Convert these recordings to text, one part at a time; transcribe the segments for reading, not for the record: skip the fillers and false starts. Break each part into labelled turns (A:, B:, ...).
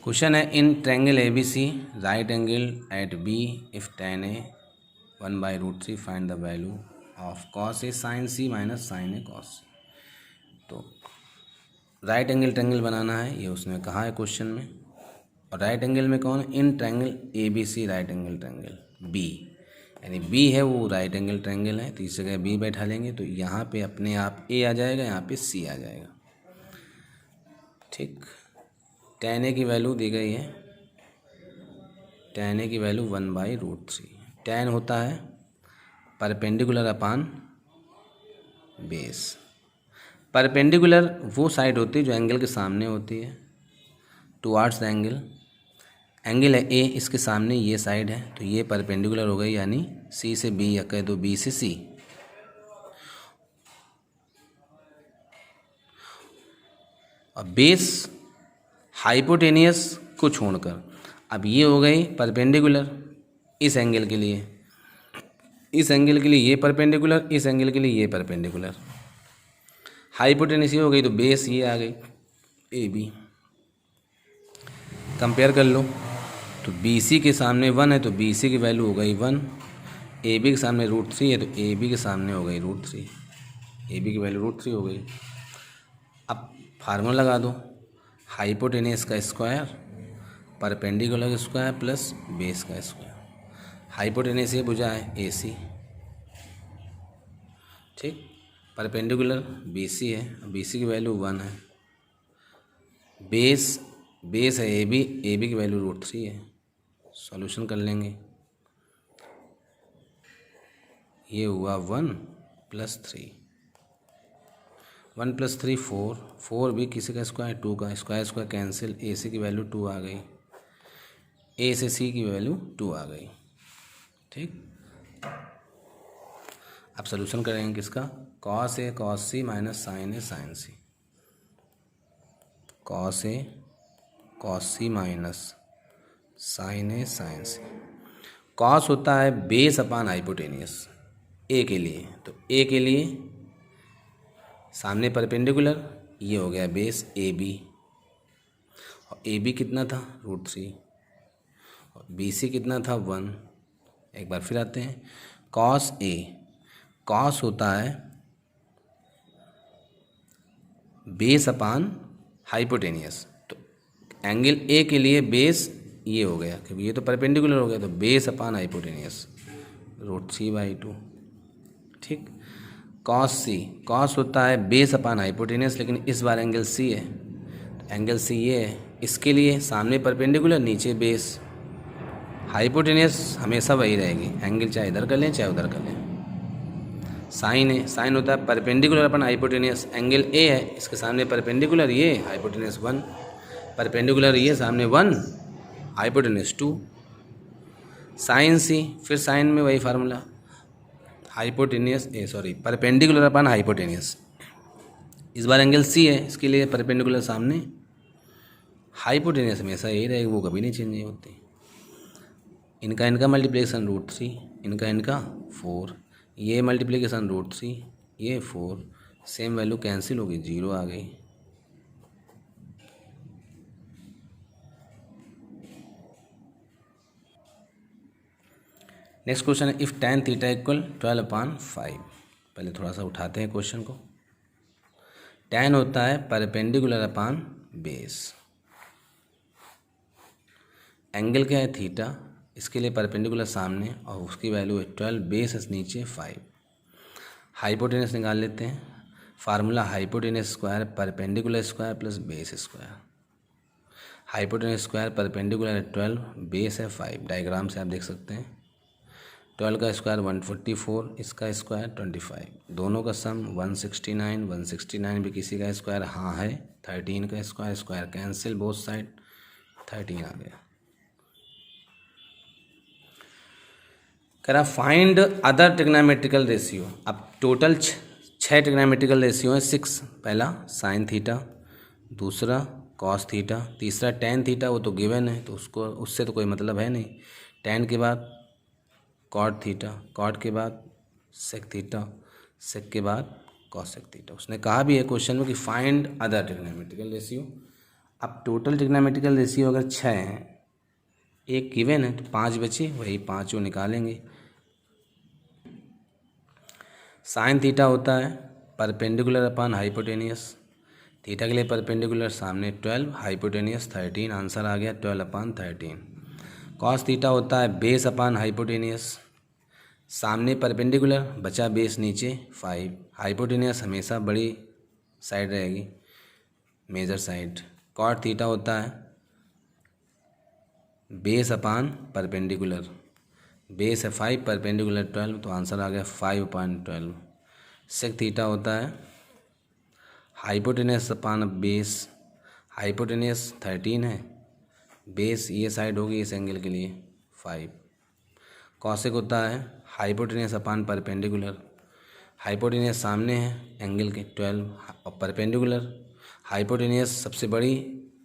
A: Question है in triangle A B C right angle at B if tan a 1/√3 find the value of cos a sin c minus sin a cos c। तो right angle triangle बनाना है, ये उसने कहा है question में। और राइट एंगल में कौन? In triangle A B C right angle triangle B, यानी बी है वो राइट एंगल ट्रायंगल है, तो इस जगह बी बैठा लेंगे तो यहाँ पे अपने आप ए आ जाएगा, यहाँ पे सी आ जाएगा। ठीक, tan a की वैल्यू दी गई है, tan a की वैल्यू 1/√3। tan होता है परपेंडिकुलर अपान बेस। परपेंडिकुलर वो साइड होती है जो एंगल के सामने होती है, टुवार्ड्स द एंगल। एंगल है ए, इसके सामने ये साइड है, तो ये परपेंडिकुलर हो गई, यानी सी से बी, या कह दो बी से सी। और बेस हाइपोटेनियस को छोड़कर अब ये हो गई परपेंडिकुलर इस एंगल के लिए, इस एंगल के लिए ये परपेंडिकुलर, इस एंगल के लिए ये परपेंडिकुलर। हाइपोटेनियस ये हो गई तो बेस ये आ गई ए बी। कंपेयर कर लो तो बी सी के सामने 1 है तो बी सी की वैल्यू हो गई 1, ए बी के सामने √3 है तो ए बी के सामने हो गई √3, ए बी की वैल्यू √3 हो गई। अब फार्मूला लगा दो, हाइपोटेनियस का स्क्वायर परपेंडिकुलर का स्क्वायर प्लस बेस का स्क्वायर। हाइपोटेनियस ये भुजा है ए सी, ठीक, परपेंडिकुलर बी सी है, बी सी की वैल्यू 1 है, बेस है ए बी की वैल्यू √3 है। सॉल्यूशन कर लेंगे, ये हुआ 1 + 3, 1 + 3 4, 4 भी किसी का स्क्वायर, 2 का स्क्वायर कैंसिल, ए सी की वैल्यू 2 आ गई, ए से सी की वैल्यू 2 आ गई। ठीक, अब सॉल्यूशन करेंगे किसका? cos a cos c minus sin a sin c। cos a cos c minus sin a sin c। cos होता है बेस अपान हाइपोटेनियस ए के लिए, तो ए के लिए सामने परपेंडिकुलर, ये हो गया बेस ए बी, और ए बी कितना था √3, और बी सी कितना था 1। एक बार फिर आते हैं, cos a, cos होता है बेस अपान हाइपोटेनियस, तो एंगल ए के लिए बेस ये हो गया, क्योंकि ये तो परपेंडिकुलर हो गया, तो बेस अपान हाइपोटेनियस √3/2। ठीक, cos c, cos होता है बेस अपान हाइपोटेनियस, लेकिन इस बार एंगल सी है, तो एंगल सी ये है, इसके लिए सामने परपेंडिकुलर नीचे बेस, हाइपोटेनियस हमेशा वही रहेगी, एंगल चाहे इधर कर लें चाहे उधर कर लें। साइन है, साइन होता है perpendicular upon hypotenuse, angle A है, इसके सामने परपेंडिकुलर ये, हाइपोटेनियस 1, परपेंडिकुलर ये सामने 1, हाइपोटेनियस 2। साइन सी, फिर साइन में वही formula, hypotenuse perpendicular upon hypotenuse, इस बार एंगल सी है, इसके लिए परपेंडिकुलर सामने, हाइपोटेनियस हमेशा यही रहेगी, वो कभी नहीं चेंज होती। इनका मल्टीप्लिकेशन √3, इनका 4, ये मल्टीप्लिकेशन √3, ये 4, सेम वैल्यू कैंसिल होगी, 0 आ गई। नेक्स्ट क्वेश्चन है इफ़ tan थीटा इक्वल 12/5। पहले थोड़ा सा उठाते हैं क्वेश्चन को। tan होता है परपेंडिकुलर अपान बेस, एंगल क्या है थीटा, इसके लिए परपेंडिकुलर सामने और उसकी वैल्यू है 12, बेस नीचे 5। हाइपोटेनस निकाल लेते हैं, formula hypotenuse square perpendicular square plus base square. Hypotenuse square perpendicular है 12, बेस है 5, डायग्राम से आप देख सकते हैं। 12 का स्क्वायर 144, इसका स्क्वायर 25, दोनों का सम 169, 169 भी किसी का स्क्वायर हाँ है, 13 का square, square cancel both side, 13 आ गया। कह रहा फाइंड अदर ट्रिग्नोमेट्रिकल रेशियो। अब टोटल 6 ट्रिग्नोमेट्रिकल रेशियो है 6। पहला साइन थीटा, दूसरा कॉस थीटा, तीसरा tan थीटा, वो तो गिवन है तो उसको उससे तो कोई मतलब है नहीं। tan के बाद कॉट थीटा, कॉट के बाद सेक थीटा, सेक के बाद कॉसेक थीटा। उसने कहा भी है क्वेश्चन में कि फाइंड अदर ट्रिग्नोमेट्रिकल रेशियो। अब टोटल ट्रिग्नोमेट्रिकल रेशियो अगर 6 है, एक गिवन है तो 5 बचे, वही 5 निकालेंगे। साइन थीटा होता है परपेंडिकुलर अपॉन हाइपोटेनियस। थीटा के लिए परपेंडिकुलर सामने 12, हाइपोटेनियस 13, आंसर आ गया 12/13। कॉस थीटा होता है बेस अपॉन हाइपोटेनियस। सामने परपेंडिकुलर, बचा बेस नीचे 5, हाइपोटेनियस हमेशा बड़ी साइड रहेगी, मेजर साइड। कॉट थीटा होता है बेस अपॉन परपेंडिकुलर, बेस है 5, परपेंडिकुलर 12, तो आंसर आ गया 5/12। सेक थीटा होता है हाइपोटेनियस अपॉन बेस, हाइपोटेनियस 13 है, बेस ये साइड होगी इस एंगल के लिए 5। कॉसेक होता है हाइपोटेनियस अपॉन परपेंडिकुलर, हाइपोटेनियस सामने है एंगल के 12 और परपेंडिकुलर, हाइपोटेनियस सबसे बड़ी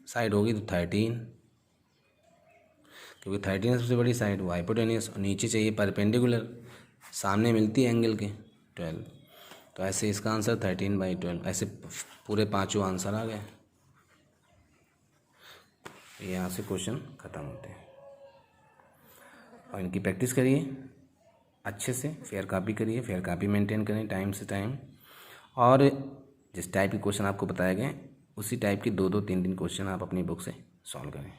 A: साइड होगी तो 13, क्योंकि 13 सबसे बड़ी साइड वो हाइपोटेनियस, और नीचे चाहिए परपेंडिकुलर, सामने मिलती है एंगल के 12, तो ऐसे इसका आंसर 13/12। ऐसे पूरे पाँचों आंसर आ गए। यहाँ से क्वेश्चन ख़त्म होते हैं और इनकी प्रैक्टिस करिए अच्छे से, फेयर कॉपी करिए, फेयर कॉपी मेंटेन करें टाइम से टाइम, और जिस टाइप के क्वेश्चन आपको बताए गए उसी टाइप के 2-2, 3-3 क्वेश्चन आप अपनी बुक से सॉल्व करें।